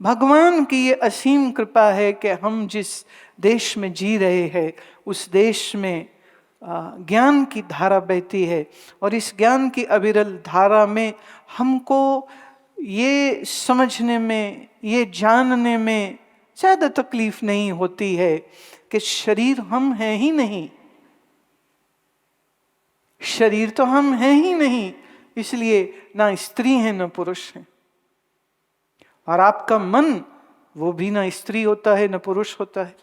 भगवान की ये असीम कृपा है कि हम जिस देश में जी रहे हैं उस देश में ज्ञान की धारा बहती है, और इस ज्ञान की अविरल धारा में हमको ये समझने में, ये जानने में ज़्यादा तकलीफ नहीं होती है कि शरीर हम हैं ही नहीं, शरीर तो हम हैं ही नहीं, इसलिए ना स्त्री है ना पुरुष है। और आपका मन वो भी ना स्त्री होता है ना पुरुष होता है।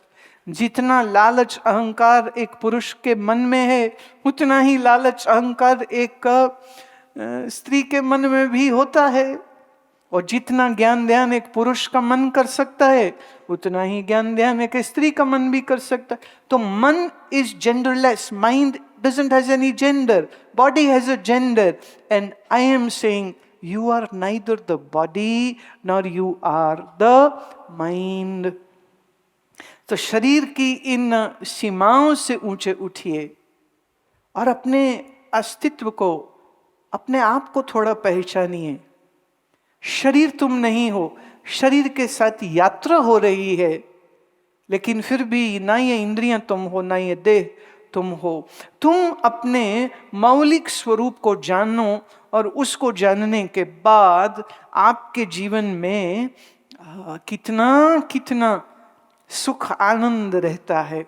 जितना लालच अहंकार एक पुरुष के मन में है उतना ही लालच अहंकार एक स्त्री के मन में भी होता है। और जितना ज्ञान ध्यान एक पुरुष का मन कर सकता है उतना ही ज्ञान ध्यान एक स्त्री का मन भी कर सकता है। तो मन is genderless, mind doesn't has any gender, body has a gender, and I am saying you are neither the body nor you are the mind। तो शरीर की इन सीमाओं से ऊंचे उठिए और अपने अस्तित्व को, अपने आप को थोड़ा पहचानिए। शरीर तुम नहीं हो, शरीर के साथ यात्रा हो रही है, लेकिन फिर भी ना ये इंद्रियां तुम हो ना ये देह तुम हो। तुम अपने मौलिक स्वरूप को जानो और उसको जानने के बाद आपके जीवन में कितना कितना सुख आनंद रहता है।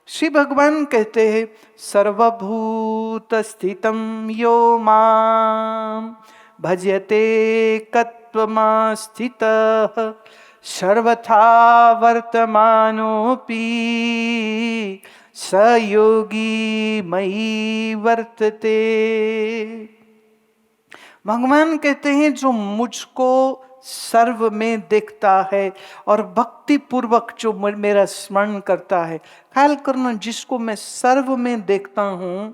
श्री भगवान कहते हैं सर्वभूत स्थितम यो माम भजते कत्वमास्थितः सर्वथा वर्तमानोऽपि स योगी मयि वर्तते। भगवान कहते हैं जो मुझको सर्व में देखता है और भक्ति पूर्वक जो मेरा स्मरण करता है। ख्याल करना, जिसको मैं सर्व में देखता हूं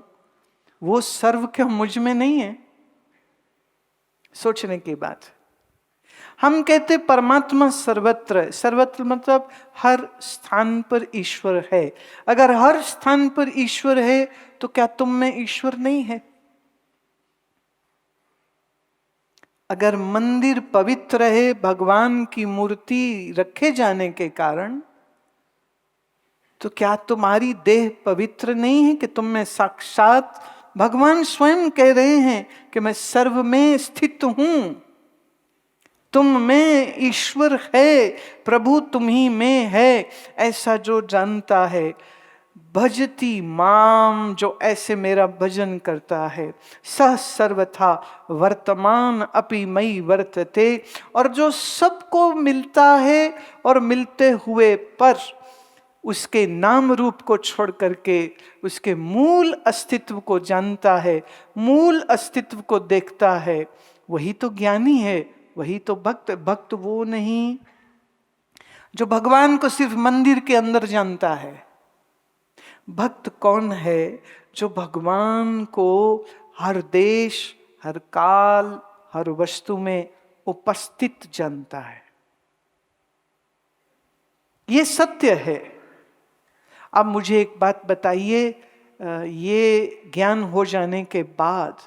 वो सर्व क्या मुझ में नहीं है? सोचने की बात। हम कहते परमात्मा सर्वत्र, सर्वत्र मतलब हर स्थान पर ईश्वर है। अगर हर स्थान पर ईश्वर है तो क्या तुम में ईश्वर नहीं है? अगर मंदिर पवित्र है भगवान की मूर्ति रखे जाने के कारण, तो क्या तुम्हारी देह पवित्र नहीं है कि तुम में साक्षात भगवान स्वयं कह रहे हैं कि मैं सर्व में स्थित हूं, तुम में ईश्वर है, प्रभु तुम ही में है। ऐसा जो जानता है, भजती माम, जो ऐसे मेरा भजन करता है, सह सर्वथा वर्तमान अपि मयि वर्तते, और जो सबको मिलता है और मिलते हुए पर उसके नाम रूप को छोड़ करके उसके मूल अस्तित्व को जानता है, मूल अस्तित्व को देखता है, वही तो ज्ञानी है, वही तो भक्त। भक्त वो नहीं जो भगवान को सिर्फ मंदिर के अंदर जानता है। भक्त कौन है? जो भगवान को हर देश, हर काल, हर वस्तु में उपस्थित जानता है। ये सत्य है। अब मुझे एक बात बताइए, ये ज्ञान हो जाने के बाद,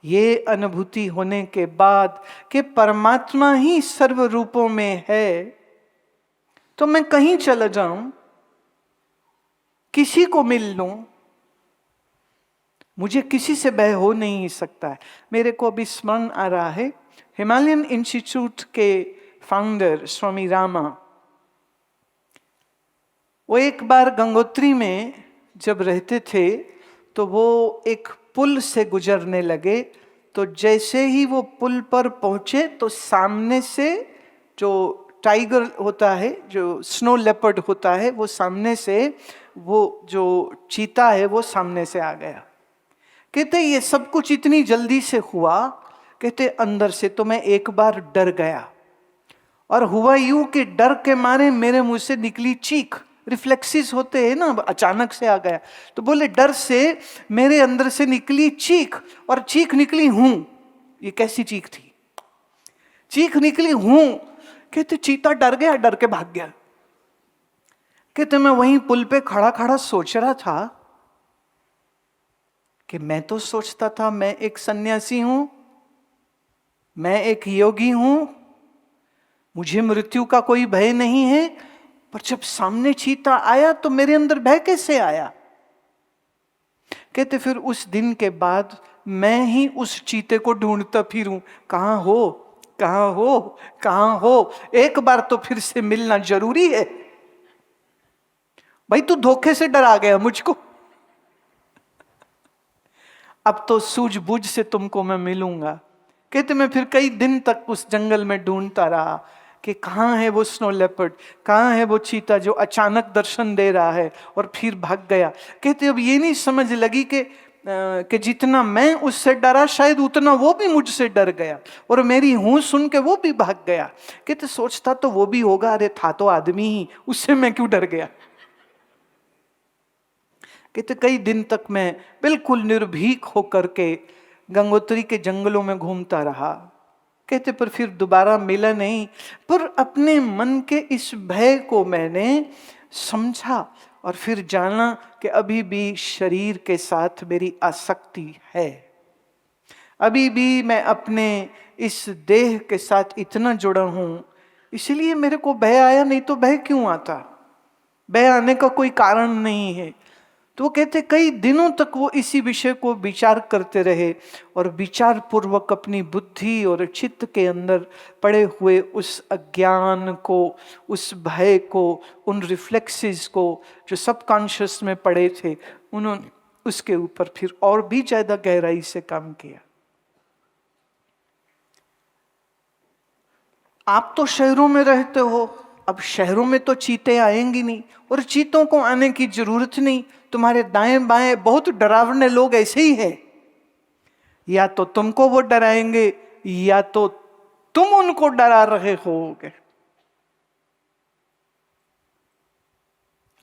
ये अनुभूति होने के बाद कि परमात्मा ही सर्व रूपों में है, तो मैं कहीं चला जाऊं, किसी को मिल लूं, मुझे किसी से भय हो नहीं सकता है। मेरे को अभी स्मरण आ रहा है, हिमालयन इंस्टीट्यूट के फाउंडर स्वामी रामा, वो एक बार गंगोत्री में जब रहते थे तो वो एक पुल से गुजरने लगे। तो जैसे ही वो पुल पर पहुंचे तो सामने से जो टाइगर होता है, जो स्नो लेपर्ड होता है, वो सामने से, वो जो चीता है वो सामने से आ गया। कहते ये सब कुछ इतनी जल्दी से हुआ, कहते अंदर से तो मैं एक बार डर गया, और हुआ यूं कि डर के मारे मेरे मुंह से निकली चीख। रिफ्लेक्सिस होते हैं ना, अचानक से आ गया। तो बोले डर से मेरे अंदर से निकली चीख, और चीख निकली हूं। ये कैसी चीख थी? चीख निकली हूं। कहते चीता डर गया, डर के भाग गया। कहते मैं वहीं पुल पे खड़ा खड़ा सोच रहा था कि मैं तो सोचता था मैं एक सन्यासी हूं, मैं एक योगी हूं, मुझे मृत्यु का कोई भय नहीं है, पर जब सामने चीता आया तो मेरे अंदर भय कैसे आया? कहते फिर उस दिन के बाद मैं ही उस चीते को ढूंढता फिरूं, कहां हो, कहां हो, कहां हो। एक बार तो फिर से मिलना जरूरी है। भाई तू धोखे से डरा गया मुझको, अब तो सूझबूझ से तुमको मैं मिलूंगा। कहते मैं फिर कई दिन तक उस जंगल में ढूंढता रहा कि कहाँ है वो स्नो लेपर्ड, कहाँ है वो चीता जो अचानक दर्शन दे रहा है और फिर भाग गया। कहते अब ये नहीं समझ लगी कि जितना मैं उससे डरा शायद उतना वो भी मुझसे डर गया और मेरी हूं सुन के वो भी भाग गया। कहते सोचता तो वो भी होगा, अरे था तो आदमी ही, उससे मैं क्यों डर गया। कहते कई दिन तक मैं बिल्कुल निर्भीक होकर के गंगोत्री के जंगलों में घूमता रहा। कहते पर फिर दोबारा मिला नहीं, पर अपने मन के इस भय को मैंने समझा और फिर जाना कि अभी भी शरीर के साथ मेरी आसक्ति है, अभी भी मैं अपने इस देह के साथ इतना जुड़ा हूं, इसलिए मेरे को भय आया। नहीं तो भय क्यों आता? भय आने का कोई कारण नहीं है। तो वो कहते कई दिनों तक वो इसी विषय को विचार करते रहे और विचार पूर्वक अपनी बुद्धि और चित्त के अंदर पड़े हुए उस अज्ञान को, उस भय को, उन रिफ्लेक्सेस को जो सबकॉन्शियस में पड़े थे, उन्होंने उसके ऊपर फिर और भी ज्यादा गहराई से काम किया। आप तो शहरों में रहते हो, अब शहरों में तो चीते आएंगी नहीं और चीतों को आने की जरूरत नहीं। तुम्हारे दाएं बाएं बहुत डरावने लोग ऐसे ही हैं, या तो तुमको वो डराएंगे या तो तुम उनको डरा रहे होगे।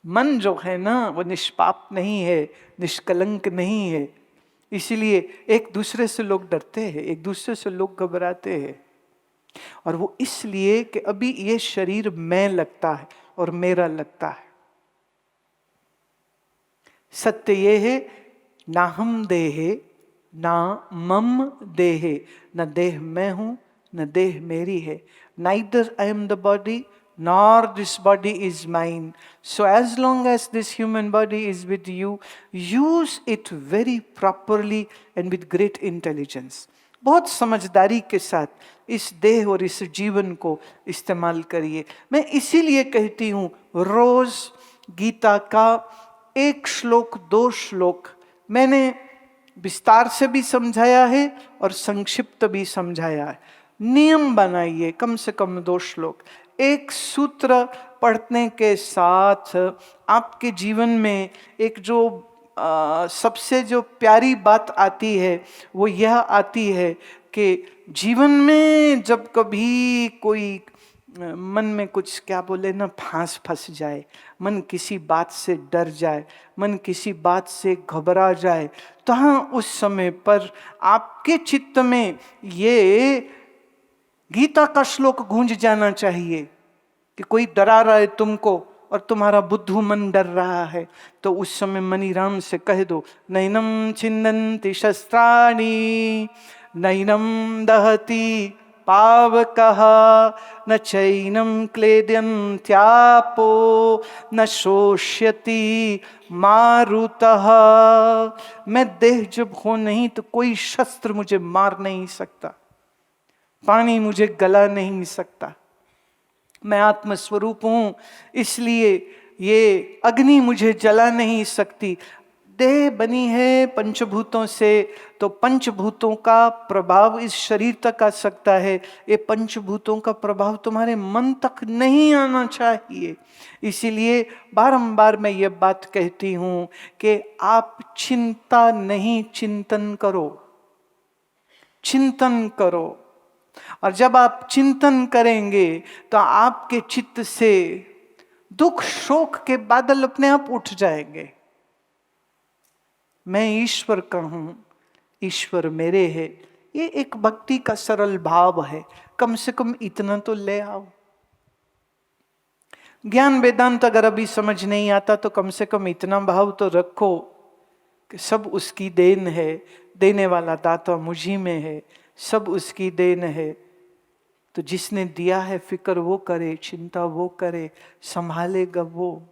मन जो है ना वो निष्पाप नहीं है, निष्कलंक नहीं है, इसीलिए एक दूसरे से लोग डरते हैं, एक दूसरे से लोग घबराते हैं। और वो इसलिए कि अभी ये शरीर मैं लगता है और मेरा लगता है। सत्य ये है, ना हम देहे ना मम देहे, न देह मैं हूं न देह मेरी है। Neither I am the body nor this body is mine. So as long as this human body is with you, use it very properly and with great intelligence. बहुत समझदारी के साथ इस देह और इस जीवन को इस्तेमाल करिए। मैं इसीलिए कहती हूँ रोज गीता का एक श्लोक, दो श्लोक मैंने विस्तार से भी समझाया है और संक्षिप्त भी समझाया है। नियम बनाइए, कम से कम 2 श्लोक। एक सूत्र पढ़ने के साथ आपके जीवन में एक जो सबसे जो प्यारी बात आती है वो यह आती है कि जीवन में जब कभी कोई मन में कुछ क्या बोले ना फंस जाए, मन किसी बात से डर जाए, मन किसी बात से घबरा जाए, तो हाँ उस समय पर आपके चित्त में ये गीता का श्लोक गूंज जाना चाहिए कि कोई डरा रहा है तुमको और तुम्हारा बुद्धू मन डर रहा है। तो उस समय मनीराम से कह दो, नैनम छिन्दन्ति शस्त्राणि नैनम दहति पावकः न चैनम क्लेद्यन्त्यापो न शोष्यति मारुतः। मैं देह जब हो नहीं तो कोई शस्त्र मुझे मार नहीं सकता, पानी मुझे गला नहीं सकता। मैं आत्मस्वरूप हूं, इसलिए ये अग्नि मुझे जला नहीं सकती। देह बनी है पंचभूतों से, तो पंचभूतों का प्रभाव इस शरीर तक आ सकता है, ये पंचभूतों का प्रभाव तुम्हारे मन तक नहीं आना चाहिए। इसीलिए बारंबार मैं ये बात कहती हूं कि आप चिंता नहीं, चिंतन करो, चिंतन करो। और जब आप चिंतन करेंगे तो आपके चित्त से दुख शोक के बादल अपने आप उठ जाएंगे। मैं ईश्वर का हूं, ईश्वर मेरे है, ये एक भक्ति का सरल भाव है। कम से कम इतना तो ले आओ। ज्ञान वेदांत अगर अभी समझ नहीं आता तो कम से कम इतना भाव तो रखो कि सब उसकी देन है, देने वाला दाता मुझी में है, सब उसकी देन है। तो जिसने दिया है फिक्र वो करे, चिंता वो करे, संभालेगा वो।